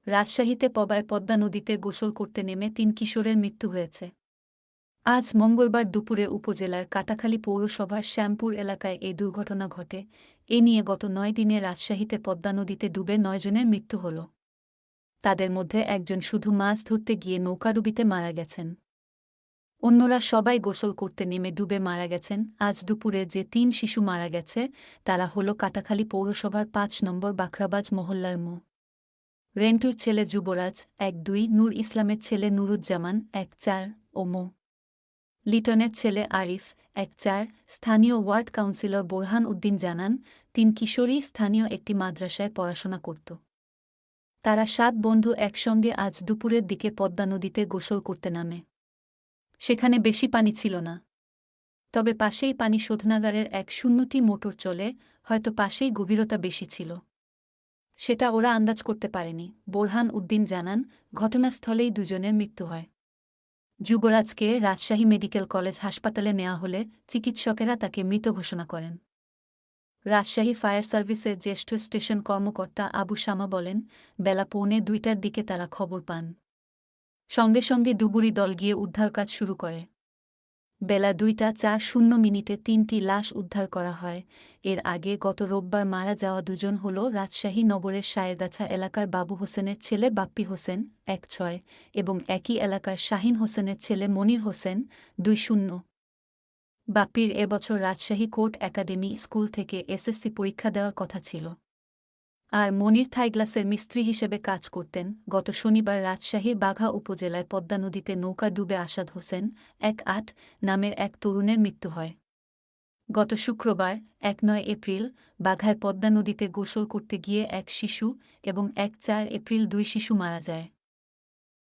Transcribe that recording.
রাজশাহীতে পদ্মা নদীতে গোসল করতে নেমে ৩ কিশোরের মৃত্যু হয়েছে। আজ মঙ্গলবার দুপুরে উপজেলার কাটাখালী পৌরসভার শ্যামপুর এলাকায় এ দুর্ঘটনা ঘটে। এ নিয়ে গত ৯ দিনে রাজশাহীতে পদ্মা নদীতে ডুবে ৯ জনের মৃত্যু হল। তাদের মধ্যে একজন শুধু মাছ ধরতে গিয়ে নৌকাডুবিতে মারা গেছেন। অন্যরা সবাই গোসল করতে নেমে ডুবে মারা গেছেন। আজ দুপুরে যে ৩ শিশু মারা গেছে তারা হল কাটাখালী পৌরসভার ৫ নম্বর বাখরাবাজ মহল্লার মো। রেন্টুর ছেলে যুবরাজ ১-২, নূর ইসলামের ছেলে নুরুজ্জামান ১-৪ ও মো। লিটনের ছেলে আরিফ ১-৪। স্থানীয় ওয়ার্ড কাউন্সিলর বোরহান উদ্দিন জানান, ৩ কিশোরী স্থানীয় একটি মাদ্রাসায় পড়াশোনা করত। তারা ৭ বন্ধু একসঙ্গে আজ দুপুরের দিকে পদ্মা নদীতে গোসল করতে নামে। সেখানে বেশি পানি ছিল না। তবে পাশেই পানি শোধনাগারের এক শূন্যটি মোটর চলে, হয়তো পাশেই গভীরতা বেশি ছিল। সেটা ওরা আন্দাজ করতে পারেনি। বোরহান উদ্দিন জানান, ঘটনাস্থলেই দুজনের মৃত্যু হয়। যুবরাজকে রাজশাহী মেডিকেল কলেজ হাসপাতালে নেওয়া হলে চিকিৎসকেরা তাকে মৃত ঘোষণা করেন। রাজশাহী ফায়ার সার্ভিসের জ্যেষ্ঠ স্টেশন কর্মকর্তা আবু শামা বলেন, বেলা ১:৩০টার দিকে তারা খবর পান। সঙ্গে সঙ্গে ডুবুরি দল গিয়ে উদ্ধারকাজ শুরু করে। বেলা ২টা ৪:০০ ৩টি লাশ উদ্ধার করা হয়। এর আগে গত রোববার মারা যাওয়া দুজন হল রাজশাহী নগরের সায়েরগাছা এলাকার বাবু হোসেনের ছেলে বাপ্পি হোসেন ১-৬ এবং একই এলাকার শাহীন হোসেনের ছেলে মনির হোসেন ২-০। বাপ্পির এবছর রাজশাহী কোর্ট একাডেমি স্কুল থেকে এসএসসি পরীক্ষা দেওয়ার কথা ছিল। আর মনির থাইগ্লাসের মিস্ত্রি হিসেবে কাজ করতেন। গত শনিবার রাজশাহীর বাঘা উপজেলায় পদ্মা নদীতে নৌকা ডুবে আসাদ হোসেন ১-৮ নামের এক তরুণের মৃত্যু হয়। গত শুক্রবার ১-৯ এপ্রিল বাঘায় পদ্মা নদীতে গোসল করতে গিয়ে এক শিশু এবং ১-৪ এপ্রিল ২ শিশু মারা যায়।